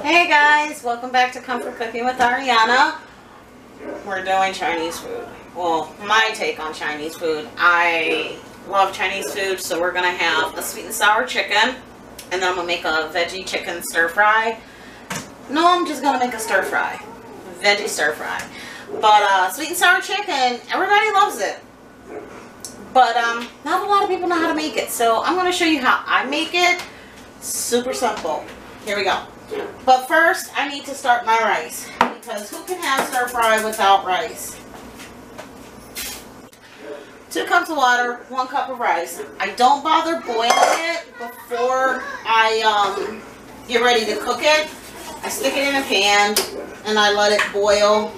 Hey guys, welcome back to Comfort Cooking with Ariana. We're doing Chinese food. Well, my take on Chinese food. I love Chinese food, so we're gonna have a sweet and sour chicken, and then I'm gonna make a veggie chicken stir fry. No, I'm just gonna make a stir fry, veggie stir fry. But sweet and sour chicken, everybody loves it. But not a lot of people know how to make it, so I'm gonna show you how I make it. Super simple. Here we go. But first, I need to start my rice, because who can have stir fry without rice? 2 cups of water, 1 cup of rice. I don't bother boiling it before I get ready to cook it. I stick it in a pan and I let it boil.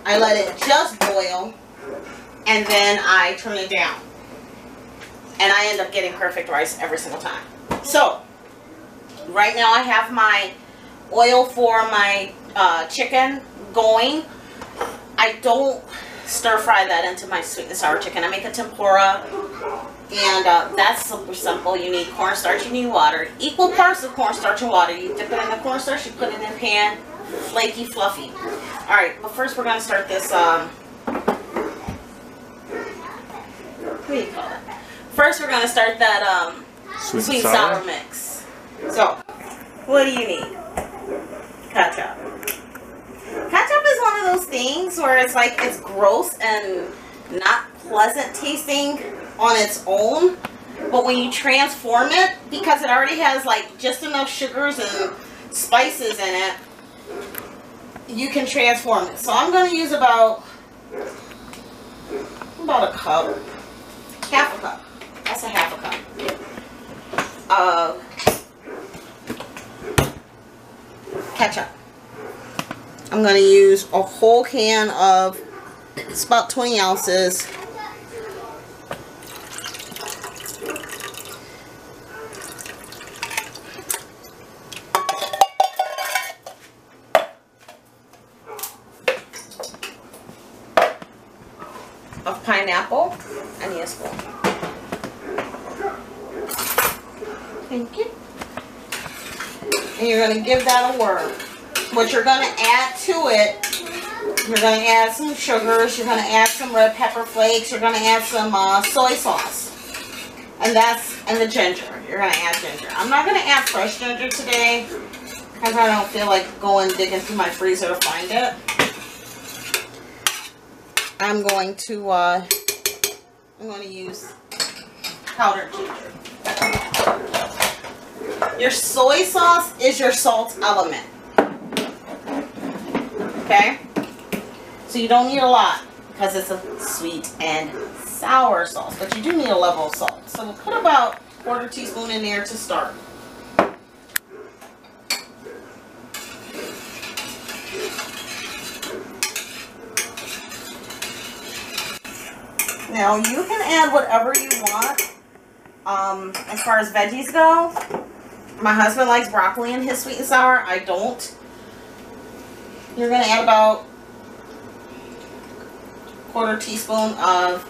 I let it just boil, and then I turn it down. And I end up getting perfect rice every single time. So, right now I have my oil for my chicken going. I don't stir fry that into my sweet and sour chicken. I make a tempura, and that's super simple. You need cornstarch, you need water. Equal parts of cornstarch and water. You dip it in the cornstarch, you put it in a pan, flaky, fluffy. Alright, but first we're going to start this, what do you call it? First we're going to start that sweet and sour mix. So, what do you need? Ketchup. Ketchup is one of those things where it's like it's gross and not pleasant tasting on its own, but when you transform it, because it already has like just enough sugars and spices in it, you can transform it. So I'm going to use about a cup, half a cup. That's a half a cup of ketchup. I'm going to use a whole can of, it's about 20 ounces. Of pineapple. I need a spoon. Thank you. And you're going to give that a whirl. What you're going to add to it, you're going to add some sugars, you're going to add some red pepper flakes, you're going to add some soy sauce. And the ginger. You're going to add ginger. I'm not going to add fresh ginger today, because I don't feel like going digging through my freezer to find it. I'm going to use powdered ginger. Your soy sauce is your salt element. Okay? So you don't need a lot, because it's a sweet and sour sauce, but you do need a level of salt. So we'll put about 1/4 teaspoon in there to start. Now you can add whatever you want. As far as veggies go, my husband likes broccoli in his sweet and sour. I don't. You're going to add about 1/4 teaspoon of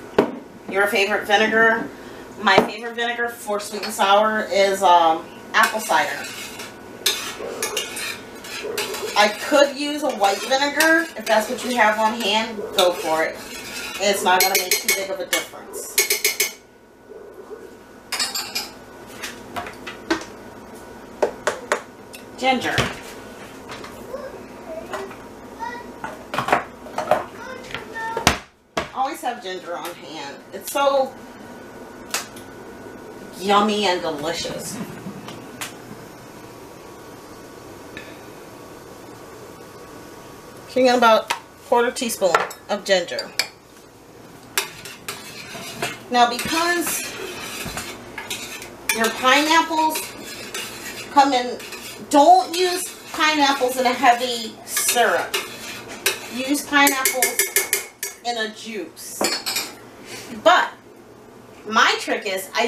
your favorite vinegar. My favorite vinegar for sweet and sour is apple cider. I could use a white vinegar. If that's what you have on hand, go for it. It's not going to make too big of a difference. Ginger. Always have ginger on hand. It's so yummy and delicious. So you get about 1/4 teaspoon of ginger. Now, because your pineapples come in, don't use pineapples in a heavy syrup. Use pineapples in a juice. But my trick is I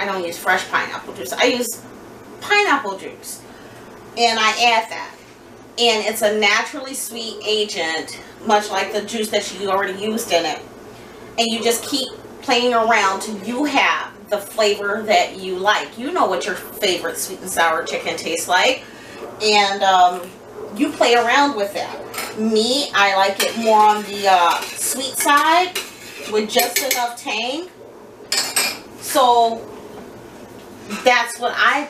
don't use fresh pineapple juice. I use pineapple juice. And I add that. And it's a naturally sweet agent, much like the juice that you already used in it. And you just keep playing around till you have the flavor that you like. You know what your favorite sweet and sour chicken tastes like. and you play around with that. Me, I like it more on the sweet side with just enough tang. So that's what I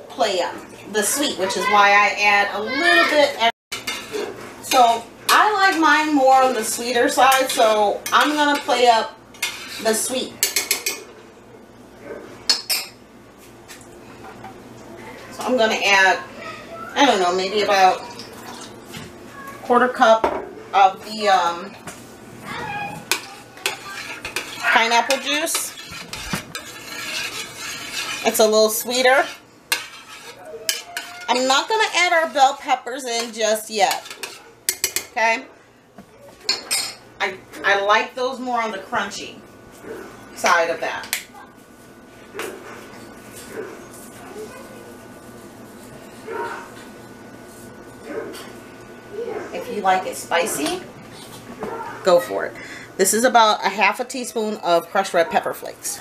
play up, the sweet, which is why I add a little bit. So I like mine more on the sweeter side, so I'm going to play up the sweet. So I'm going to add, I don't know, maybe about 1/4 cup of the pineapple juice. It's a little sweeter. I'm not going to add our bell peppers in just yet. Okay? I like those more on the crunchy side of that. If you like it spicy, go for it. This is about 1/2 teaspoon of crushed red pepper flakes.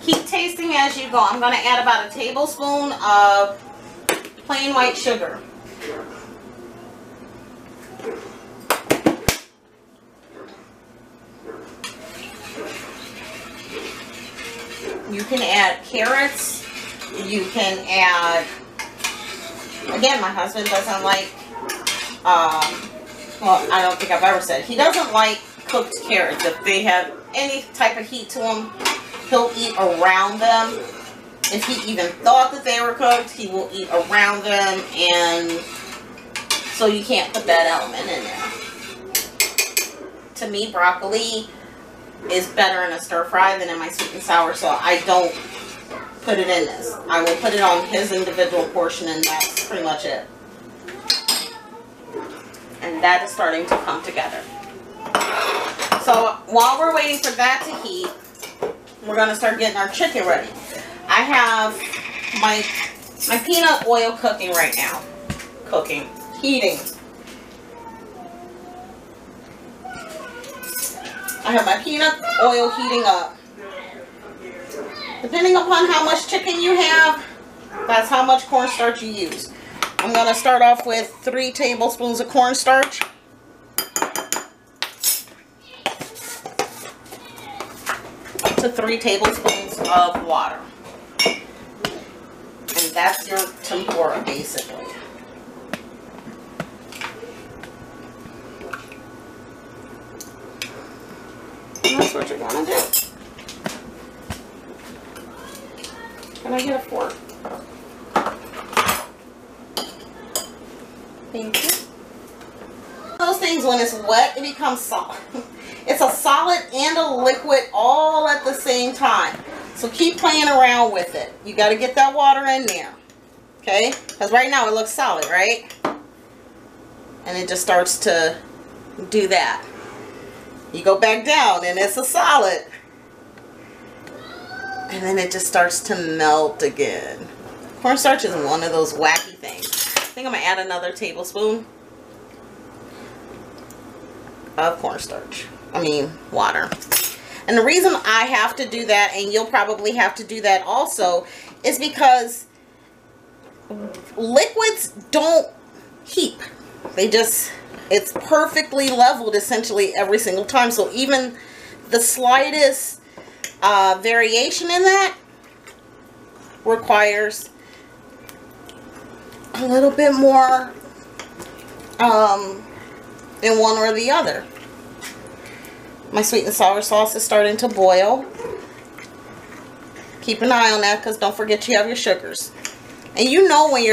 Keep tasting as you go. I'm going to add about 1 tablespoon of plain white sugar. You can add carrots. You can add, again, my husband doesn't like, well, I don't think I've ever said, he doesn't like cooked carrots. If they have any type of heat to them, he'll eat around them. If he even thought that they were cooked, he will eat around them, and so you can't put that element in there. To me, broccoli is better in a stir fry than in my sweet and sour, so I don't put it in this. I will put it on his individual portion, and that's pretty much it. And that is starting to come together. So while we're waiting for that to heat, we're going to start getting our chicken ready. I have my peanut oil cooking right now. Heating. I have my peanut oil heating up. Depending upon how much chicken you have, that's how much cornstarch you use. I'm going to start off with 3 tablespoons of cornstarch. To 3 tablespoons of water. And that's your tempura, basically. And that's what you're going to do. Can I get a fork? Thank you. Those things, when it's wet, it becomes solid. It's a solid and a liquid all at the same time. So keep playing around with it. You got to get that water in there. Okay? Because right now it looks solid, right? And it just starts to do that. You go back down and it's a solid. And then it just starts to melt again. Cornstarch is one of those wacky things. I think I'm going to add another tablespoon of cornstarch. Water. And the reason I have to do that, and you'll probably have to do that also, is because liquids don't heap. It's perfectly leveled essentially every single time. So even the slightest variation in that requires a little bit more in one or the other. My sweet and sour sauce is starting to boil. Keep an eye on that, because don't forget you have your sugars. And you know when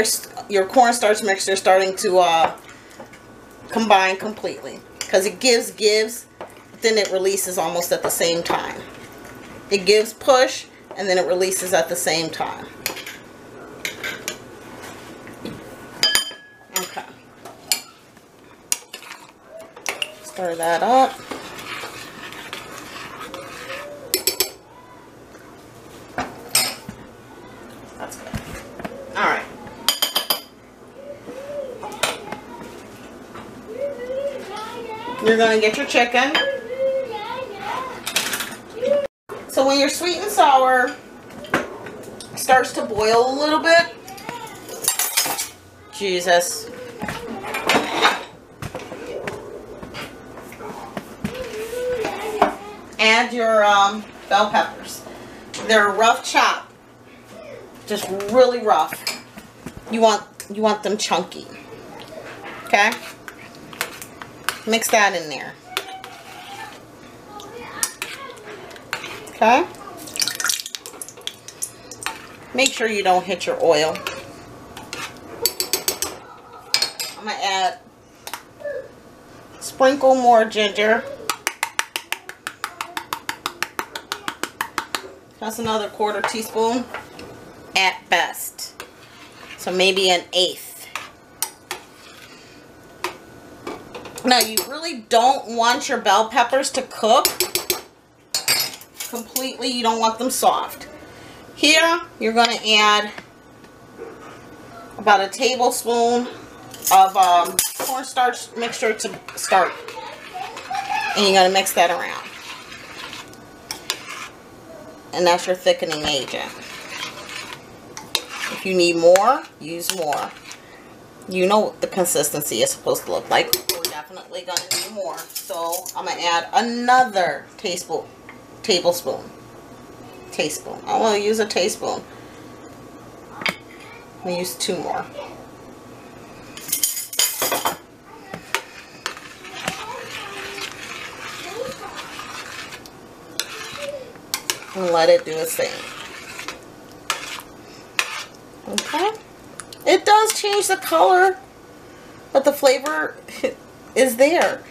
your cornstarch mixture is starting to combine completely, because it gives, but then it releases almost at the same time. It gives push, and then it releases at the same time. Okay. Stir that up. That's good. Alright. You're going to get your chicken. So when your sweet and sour starts to boil a little bit, Jesus. Add your bell peppers. They're rough chop, just really rough. You want them chunky. Okay. Mix that in there. Okay. Make sure you don't hit your oil. I'm gonna add, sprinkle more ginger. That's another 1/4 teaspoon at best. So maybe an 1/8. Now you really don't want your bell peppers to cook completely. You don't want them soft. Here you're going to add about a tablespoon of cornstarch mixture to start. And you're going to mix that around. And that's your thickening agent. If you need more, use more. You know what the consistency is supposed to look like. We're definitely going to need more. So I'm going to add another tablespoon. I want to use a teaspoon. I'm going to use 2 more. And let it do its thing. Okay. It does change the color, but the flavor is there.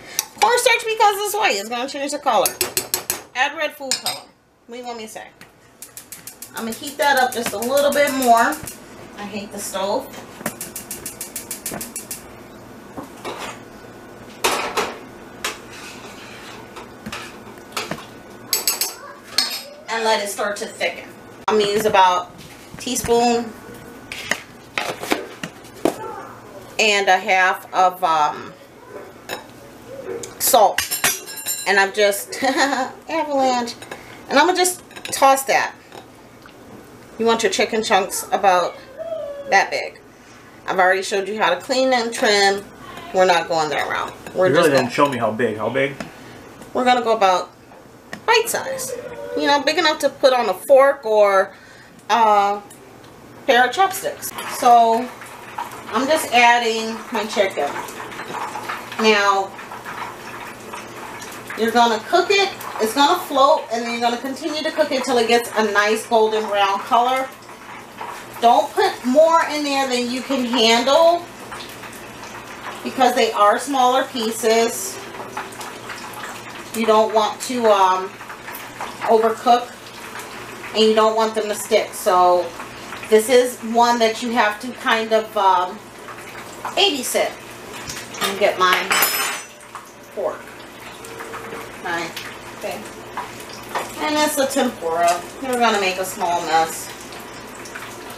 Cornstarch, because it's white, is going to change the color. Add red food color. What do you want me to say? I'm going to heat that up just a little bit more. I hate the stove. And let it start to thicken. I'm going to use about a teaspoon and 1/2 of salt. And I'm just, avalanche. And I'm going to just toss that. You want your chicken chunks about that big. I've already showed you how to clean and trim. We're not going that route. You really didn't show me how big. How big? We're going to go about bite size. You know, big enough to put on a fork or a pair of chopsticks. So I'm just adding my chicken. Now, you're going to cook it. It's going to float, and then you're going to continue to cook it until it gets a nice golden brown color. Don't put more in there than you can handle, because they are smaller pieces. You don't want to overcook, and you don't want them to stick. So this is one that you have to kind of babysit. And get my fork. Okay. And it's the tempura. We're going to make a small mess.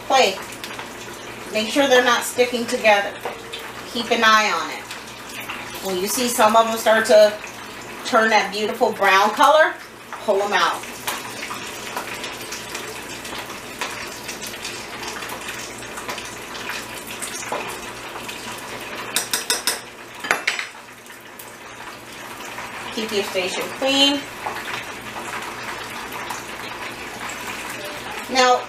Play. Make sure they're not sticking together. Keep an eye on it. When you see some of them start to turn that beautiful brown color, pull them out. Keep your station clean. Now,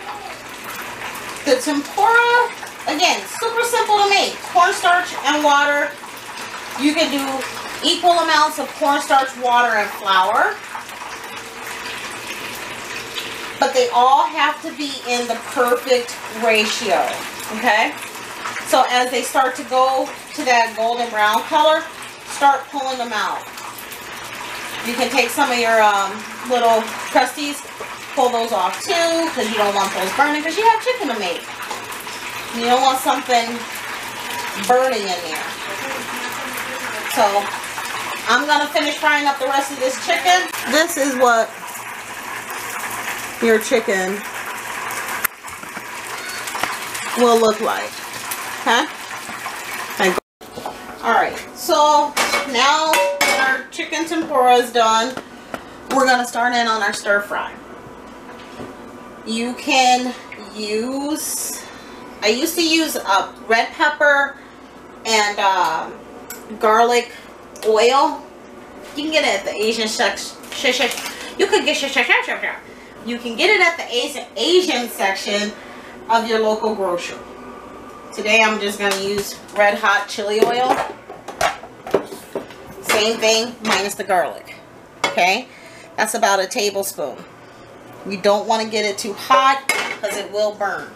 the tempura, again, super simple to make. Cornstarch and water. You can do equal amounts of cornstarch, water, and flour. But they all have to be in the perfect ratio. Okay? So as they start to go to that golden brown color, start pulling them out. You can take some of your little crusties, pull those off too, because you don't want those burning, because you have chicken to make. You don't want something burning in there. So I'm going to finish frying up the rest of this chicken. This is what your chicken will look like. Okay? Alright, so now our chicken tempura is done, we're going to start in on our stir fry. You can use, I used to use red pepper and garlic oil. You can get it at the Asian section. You can get it at the Asian section of your local grocery. Today I'm just going to use red hot chili oil. Same thing, minus the garlic. Okay, that's about a tablespoon. You don't want to get it too hot because it will burn.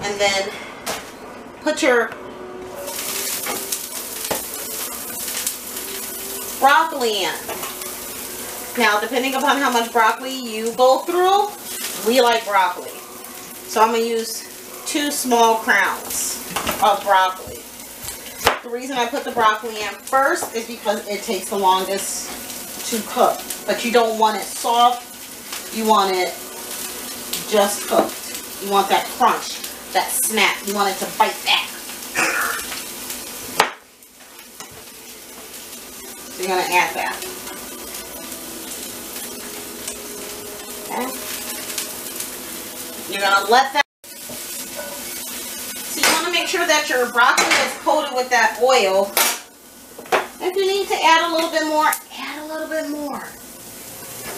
And then put your broccoli in. Now, depending upon how much broccoli you go through, we like broccoli. So I'm going to use 2 small crowns of broccoli. The reason I put the broccoli in first is because it takes the longest to cook. But you don't want it soft. You want it just cooked. You want that crunch, that snap. You want it to bite back. So you're going to add that. Okay. You're going to let that. So you want to make sure that your broccoli is coated with that oil. If you need to add a little bit more, add a little bit more.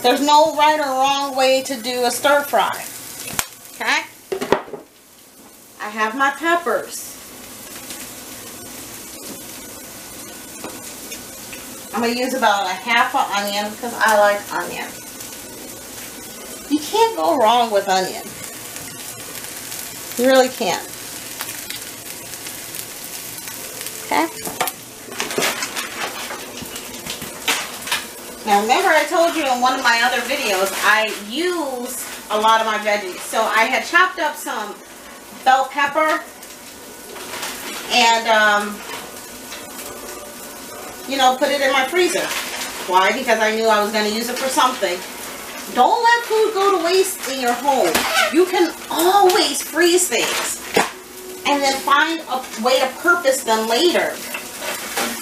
There's no right or wrong way to do a stir fry. Okay? I have my peppers. I'm going to use about a half an onion because I like onion. You can't go wrong with onion. You really can't. Okay? Now remember I told you in one of my other videos I use a lot of my veggies. So I had chopped up some bell pepper and you know, put it in my freezer. Why? Because I knew I was going to use it for something. Don't let food go to waste in your home. You can always freeze things and then find a way to purpose them later.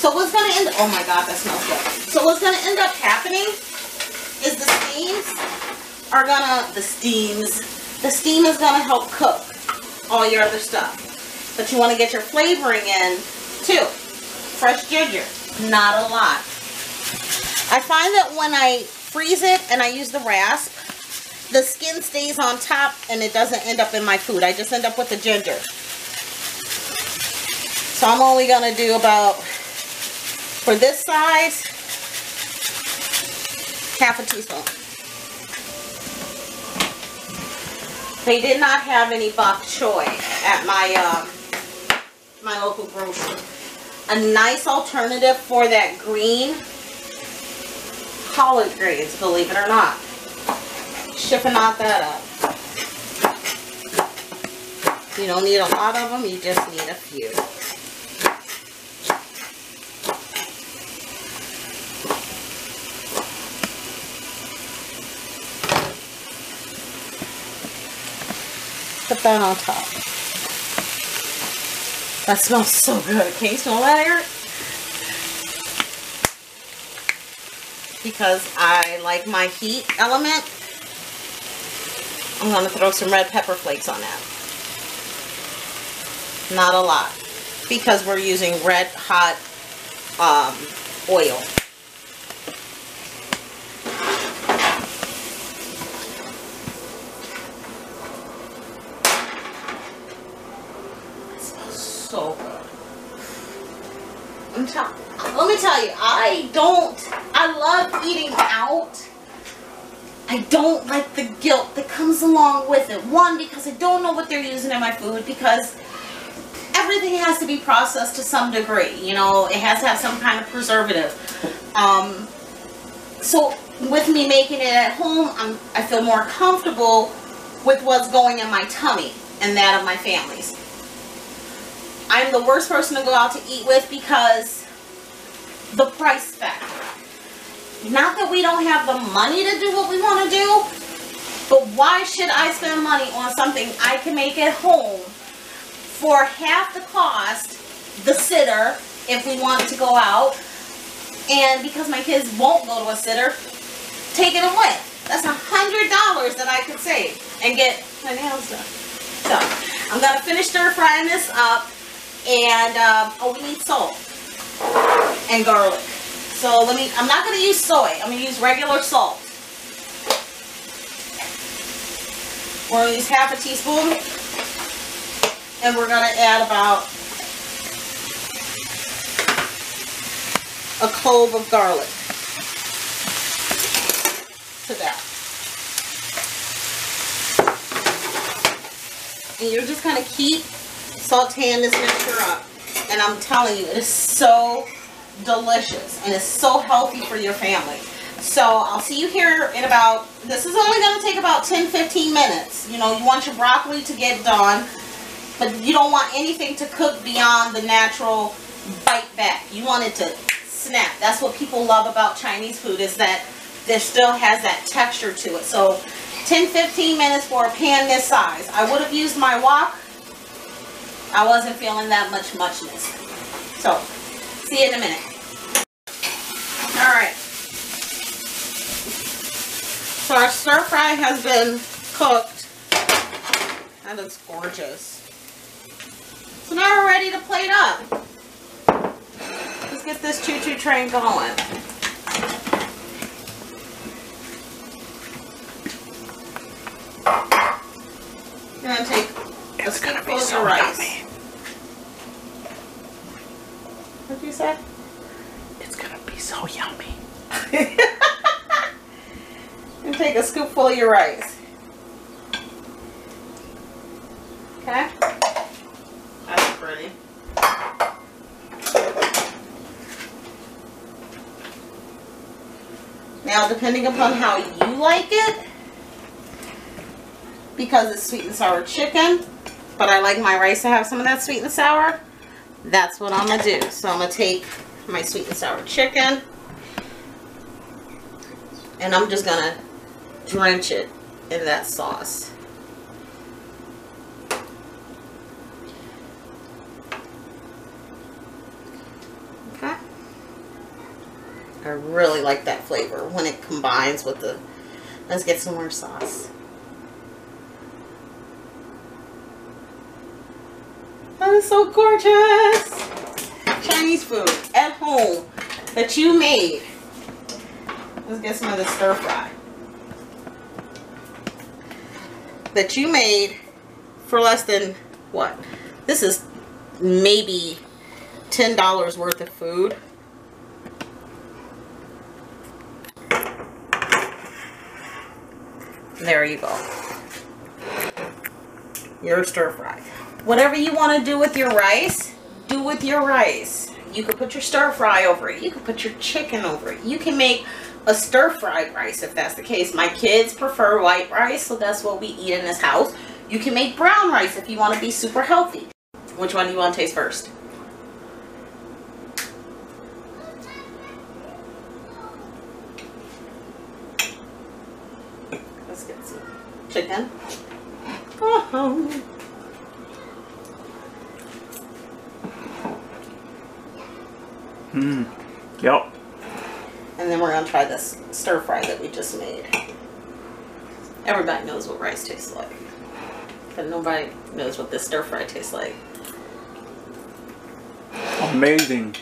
So what's going to end, oh my God, that smells good. So what's going to end up happening is the steam is going to help cook all your other stuff. But you want to get your flavoring in too. Fresh ginger, not a lot. I find that when I freeze it and I use the rasp, the skin stays on top and it doesn't end up in my food. I just end up with the ginger. So I'm only going to do about, for this size, half a teaspoon. They did not have any bok choy at my my local grocery. A nice alternative for that green collard greens, believe it or not. Chiffonade that up. You don't need a lot of them, you just need a few. Put that on top. That smells so good. Can you smell that, Eric? Because I like my heat element, I'm going to throw some red pepper flakes on that. Not a lot. Because we're using red hot oil. So good. Let me tell you, I love eating out. I don't like the guilt that comes along with it. One, because I don't know what they're using in my food, because everything has to be processed to some degree. You know, it has to have some kind of preservative. So with me making it at home, I feel more comfortable with what's going in my tummy and that of my family's. I'm the worst person to go out to eat with because the price factor. Not that we don't have the money to do what we want to do, but why should I spend money on something I can make at home for half the cost, the sitter, if we wanted to go out, And because my kids won't go to a sitter, taking them with. That's $100 that I could save and get my nails done. So I'm gonna finish stir frying this up, and oh, we need salt and garlic. So I'm not gonna use soy. I'm gonna use regular salt. We're gonna use half a teaspoon, and we're gonna add about a clove of garlic to that. And you're just gonna keep sauteing this mixture up. And I'm telling you, it is so delicious and it's so healthy for your family. So I'll see you here in about, this is only gonna take about 10-15 minutes. You know, you want your broccoli to get done, but you don't want anything to cook beyond the natural bite back. You want it to snap. That's what people love about Chinese food, is that there still has that texture to it. So 10-15 minutes for a pan this size. I would have used my wok. I wasn't feeling that muchness. So see you in a minute. Alright. So our stir fry has been cooked. That looks gorgeous. So now we're ready to plate up. Let's get this choo-choo train going. You're going to take a scoopful of your rice. What'd you say? It's going to be so yummy. And take a scoopful of your rice. Okay? That's pretty. Now, depending upon how you like it, because it's sweet and sour chicken, but I like my rice to have some of that sweet and sour, that's what I'm going to do. So I'm going to take my sweet and sour chicken, and I'm just going to drench it in that sauce. Okay. I really like that flavor when it combines with the, let's get some more sauce. That is so gorgeous. Chinese food at home that you made. Let's get some of the stir fry that you made for less than what? This is maybe $10 worth of food. There you go. Your stir fry. Whatever you want to do with your rice, do with your rice. You could put your stir fry over it. You could put your chicken over it. You can make a stir fried rice if that's the case. My kids prefer white rice, so that's what we eat in this house. You can make brown rice if you want to be super healthy. Which one do you want to taste first? Let's get some chicken. Oh. Yep. And then we're going to try this stir fry that we just made. Everybody knows what rice tastes like, but nobody knows what this stir fry tastes like. Amazing.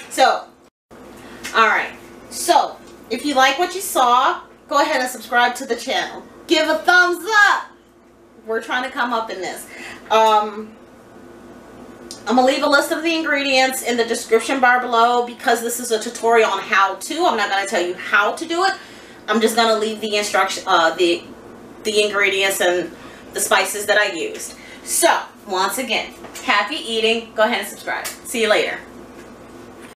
So, alright. So, if you like what you saw, go ahead and subscribe to the channel. Give a thumbs up. We're trying to come up in this. I'm going to leave a list of the ingredients in the description bar below, because this is a tutorial on how to. I'm not going to tell you how to do it. I'm just going to leave the instruction, the ingredients and the spices that I used. So, once again, happy eating. Go ahead and subscribe. See you later.